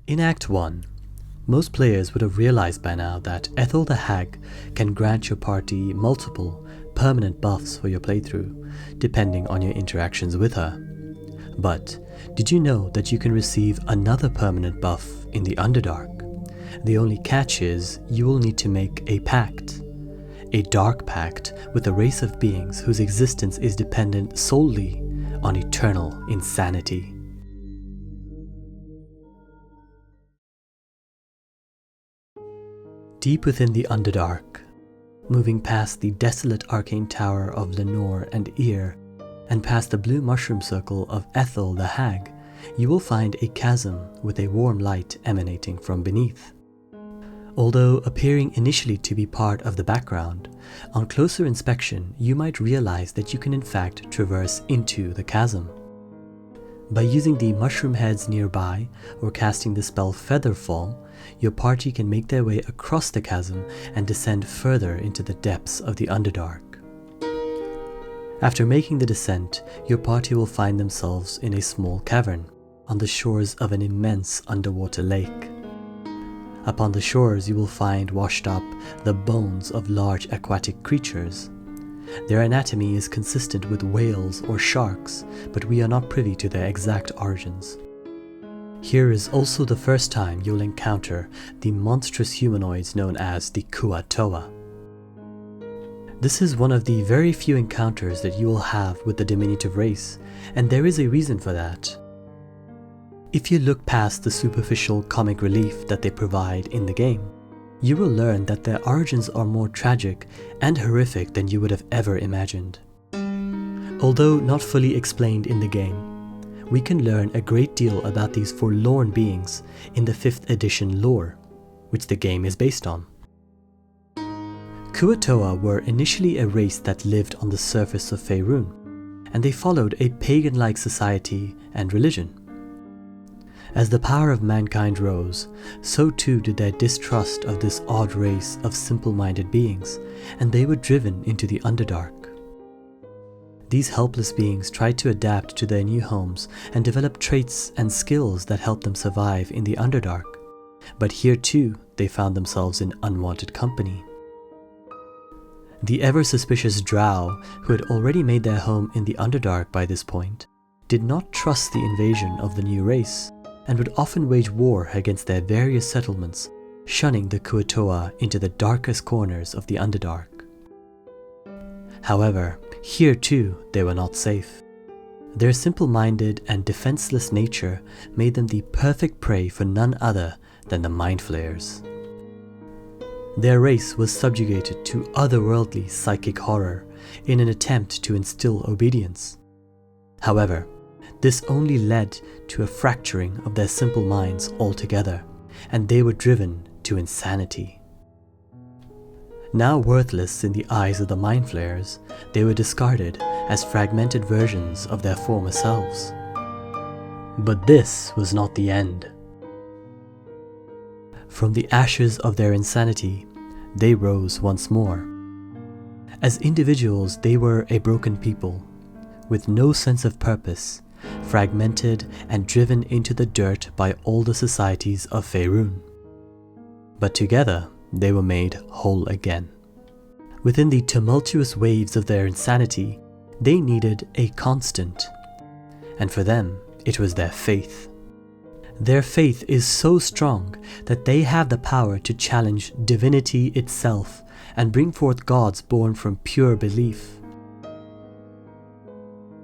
In Act 1, most players would have realized by now that Ethel the Hag can grant your party multiple permanent buffs for your playthrough, depending on your interactions with her. But did you know that you can receive another permanent buff in the Underdark? The only catch is you will need to make a pact. A dark pact with a race of beings whose existence is dependent solely on eternal insanity. Deep within the Underdark, moving past the desolate arcane tower of Lenore and Ear, and past the blue mushroom circle of Ethel the Hag, you will find a chasm with a warm light emanating from beneath. Although appearing initially to be part of the background, on closer inspection you might realize that you can in fact traverse into the chasm. By using the mushroom heads nearby or casting the spell Featherfall, your party can make their way across the chasm and descend further into the depths of the Underdark. After making the descent, your party will find themselves in a small cavern on the shores of an immense underwater lake. Upon the shores you will find washed up the bones of large aquatic creatures. Their anatomy is consistent with whales or sharks, but we are not privy to their exact origins. Here is also the first time you'll encounter the monstrous humanoids known as the Kuatoa. This is one of the very few encounters that you will have with the diminutive race, and there is a reason for that. If you look past the superficial comic relief that they provide in the game, you will learn that their origins are more tragic and horrific than you would have ever imagined. Although not fully explained in the game, we can learn a great deal about these forlorn beings in the 5th edition lore, which the game is based on. Kuatoa were initially a race that lived on the surface of Faerun, and they followed a pagan-like society and religion. As the power of mankind rose, so too did their distrust of this odd race of simple-minded beings, and they were driven into the Underdark. These helpless beings tried to adapt to their new homes and develop traits and skills that helped them survive in the Underdark, but here too they found themselves in unwanted company. The ever-suspicious Drow, who had already made their home in the Underdark by this point, did not trust the invasion of the new race, and would often wage war against their various settlements, shunning the Kuatoa into the darkest corners of the Underdark. However, here too they were not safe. Their simple-minded and defenseless nature made them the perfect prey for none other than the Mind Flayers. Their race was subjugated to otherworldly psychic horror in an attempt to instill obedience. However, this only led to a fracturing of their simple minds altogether, and they were driven to insanity. Now worthless in the eyes of the Mind Flayers, they were discarded as fragmented versions of their former selves. But this was not the end. From the ashes of their insanity, they rose once more. As individuals, they were a broken people, with no sense of purpose, fragmented and driven into the dirt by all the societies of Faerun. But together, they were made whole again. Within the tumultuous waves of their insanity, they needed a constant, and for them, it was their faith. Their faith is so strong that they have the power to challenge divinity itself and bring forth gods born from pure belief.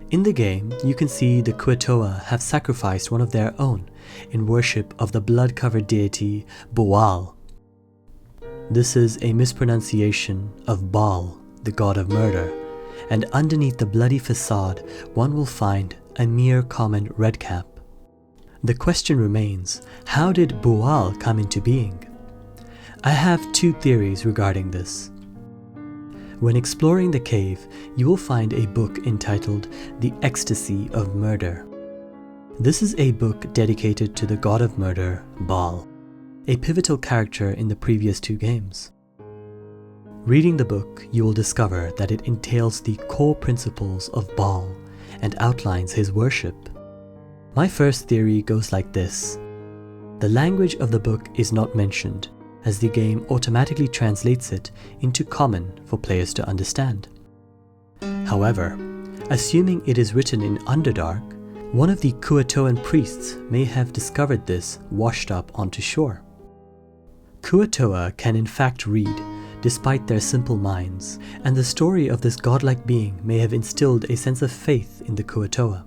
In the game, you can see the Kuatoa have sacrificed one of their own in worship of the blood-covered deity BOOAL. This is a mispronunciation of Baal, the god of murder, and underneath the bloody facade one will find a mere common redcap. The question remains, how did BOOAL come into being? I have two theories regarding this. When exploring the cave, you will find a book entitled The Ecstasy of Murder. This is a book dedicated to the god of murder, Baal, a pivotal character in the previous two games. Reading the book, you will discover that it entails the core principles of Baal and outlines his worship. My first theory goes like this. The language of the book is not mentioned, as the game automatically translates it into Common for players to understand. However, assuming it is written in Underdark, one of the Kuatoan priests may have discovered this washed up onto shore. Kuatoa can in fact read, despite their simple minds, and the story of this godlike being may have instilled a sense of faith in the Kuatoa.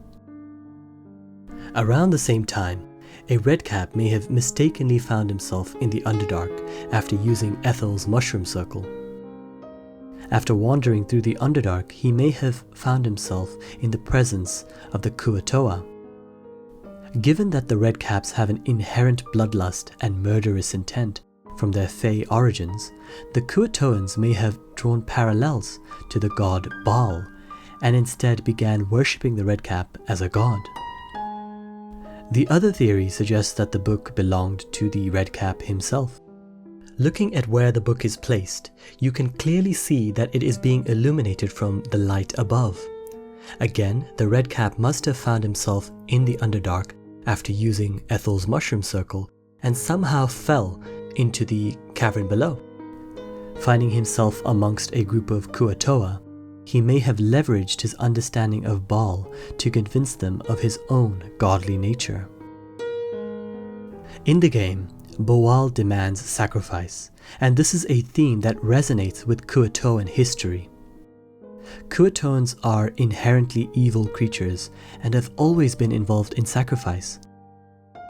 Around the same time, a redcap may have mistakenly found himself in the Underdark after using Ethel's mushroom circle. After wandering through the Underdark, he may have found himself in the presence of the Kuatoa. Given that the redcaps have an inherent bloodlust and murderous intent from their Fey origins, the Kuatoans may have drawn parallels to the god Baal, and instead began worshipping the redcap as a god. The other theory suggests that the book belonged to the redcap himself. Looking at where the book is placed, you can clearly see that it is being illuminated from the light above. Again, the redcap must have found himself in the Underdark after using Ethel's mushroom circle and somehow fell into the cavern below. Finding himself amongst a group of Kuatoa, he may have leveraged his understanding of Baal to convince them of his own godly nature. In the game, BOOAL demands sacrifice, and this is a theme that resonates with Kuatoan history. Kuatoans are inherently evil creatures and have always been involved in sacrifice.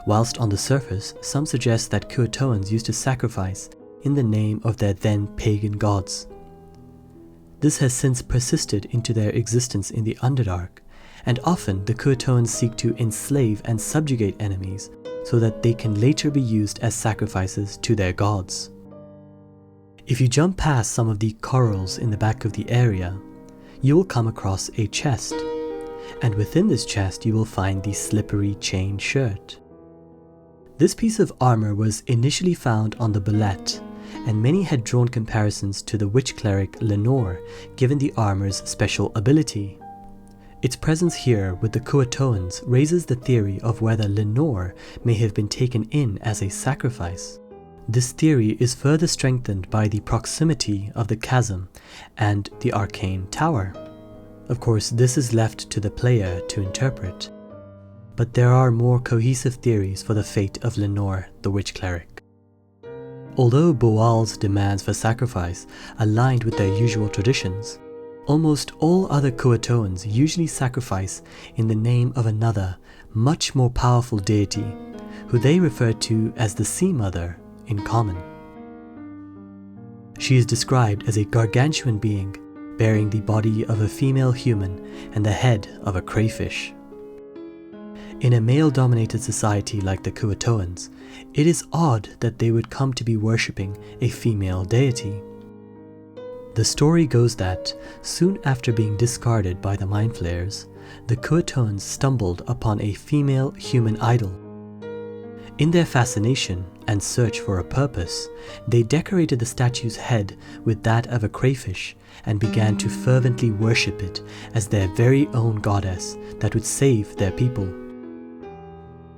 Whilst on the surface, some suggest that Kuatoans used to sacrifice in the name of their then pagan gods. This has since persisted into their existence in the Underdark, and often the Kuatoans seek to enslave and subjugate enemies so that they can later be used as sacrifices to their gods. If you jump past some of the corals in the back of the area, you will come across a chest, and within this chest you will find the slippery chain shirt. This piece of armor was initially found on the Bullet, and many had drawn comparisons to the witch cleric Lenore given the armor's special ability. Its presence here with the Kuatoans raises the theory of whether Lenore may have been taken in as a sacrifice. This theory is further strengthened by the proximity of the chasm and the arcane tower. Of course, this is left to the player to interpret, but there are more cohesive theories for the fate of Lenore, the witch cleric. Although BOOAL's demands for sacrifice aligned with their usual traditions, almost all other Kuatoans usually sacrifice in the name of another, much more powerful deity, who they refer to as the Sea Mother in common. She is described as a gargantuan being, bearing the body of a female human and the head of a crayfish. In a male-dominated society like the Kuatoans, it is odd that they would come to be worshipping a female deity. The story goes that, soon after being discarded by the Mind Flayers, the Kuatoans stumbled upon a female human idol. In their fascination and search for a purpose, they decorated the statue's head with that of a crayfish and began to fervently worship it as their very own goddess that would save their people.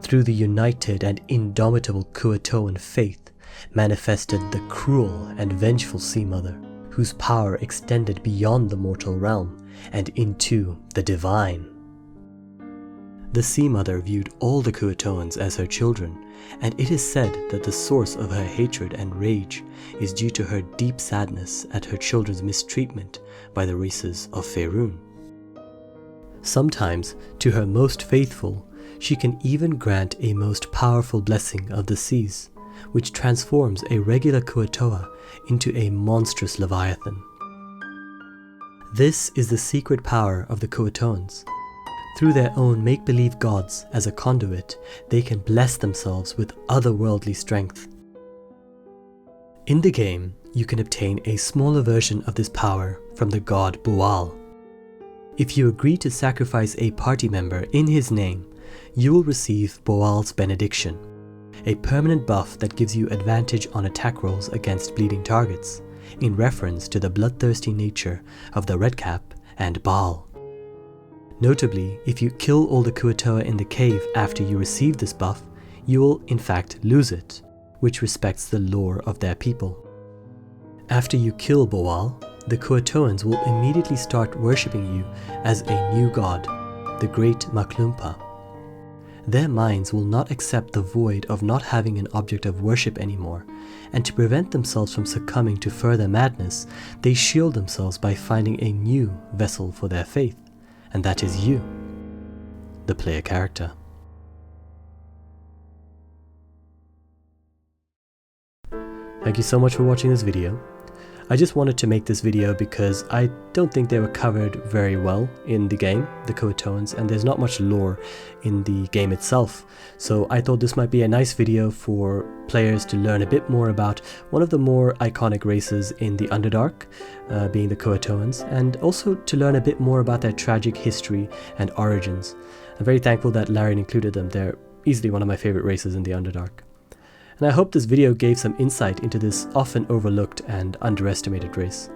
Through the united and indomitable Kuatoan faith manifested the cruel and vengeful Sea Mother, whose power extended beyond the mortal realm and into the divine. The Sea Mother viewed all the Kuatoans as her children, and it is said that the source of her hatred and rage is due to her deep sadness at her children's mistreatment by the races of Faerun. Sometimes, to her most faithful, she can even grant a most powerful blessing of the seas, which transforms a regular Kuatoa into a monstrous leviathan. This is the secret power of the Kuatoans. Through their own make-believe gods as a conduit, they can bless themselves with otherworldly strength. In the game, you can obtain a smaller version of this power from the god BOOAL. If you agree to sacrifice a party member in his name, you will receive BOOAL's benediction, a permanent buff that gives you advantage on attack rolls against bleeding targets, in reference to the bloodthirsty nature of the Redcap and Baal. Notably, if you kill all the Kuatoa in the cave after you receive this buff, you will in fact lose it, which respects the lore of their people. After you kill BOOAL, the Kuatoans will immediately start worshipping you as a new god, the Great Maklumpa. Their minds will not accept the void of not having an object of worship anymore, and to prevent themselves from succumbing to further madness, they shield themselves by finding a new vessel for their faith, and that is you, the player character. Thank you so much for watching this video. I just wanted to make this video because I don't think they were covered very well in the game, the Kuatoans, and there's not much lore in the game itself. So I thought this might be a nice video for players to learn a bit more about one of the more iconic races in the Underdark, being the Kuatoans, and also to learn a bit more about their tragic history and origins. I'm very thankful that Larian included them. They're easily one of my favorite races in the Underdark. And I hope this video gave some insight into this often overlooked and underestimated race.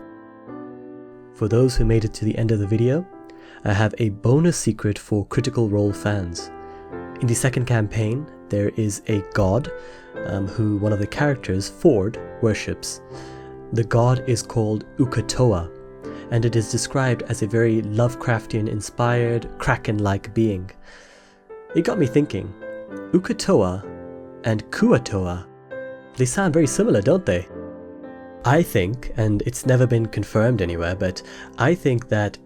For those who made it to the end of the video, I have a bonus secret for Critical Role fans. In the second campaign, there is a god who one of the characters, Ford, worships. The god is called Ukatoa, and it is described as a very Lovecraftian-inspired, kraken-like being. It got me thinking, Ukatoa and Kuatoa, they sound very similar, don't they? I think, and it's never been confirmed anywhere, but I think that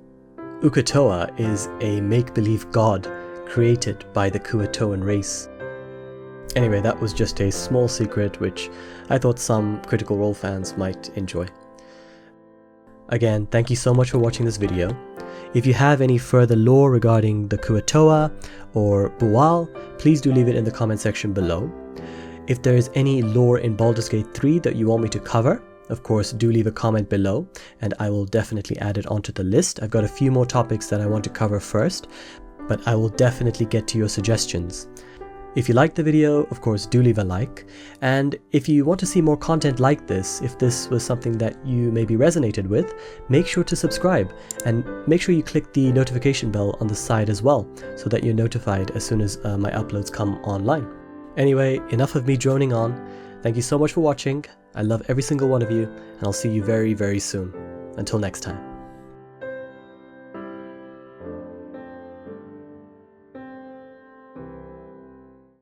Ukatoa is a make-believe god created by the Kuatoan race. Anyway, that was just a small secret which I thought some Critical Role fans might enjoy. Again, thank you so much for watching this video. If you have any further lore regarding the Kuatoa or BOOAL, please do leave it in the comment section below. If there is any lore in Baldur's Gate 3 that you want me to cover, of course do leave a comment below and I will definitely add it onto the list. I've got a few more topics that I want to cover first, but I will definitely get to your suggestions. If you liked the video, of course do leave a like, and if you want to see more content like this, if this was something that you maybe resonated with, make sure to subscribe and make sure you click the notification bell on the side as well so that you're notified as soon as my uploads come online. Anyway, enough of me droning on. Thank you so much for watching. I love every single one of you, and I'll see you very, very soon. Until next time.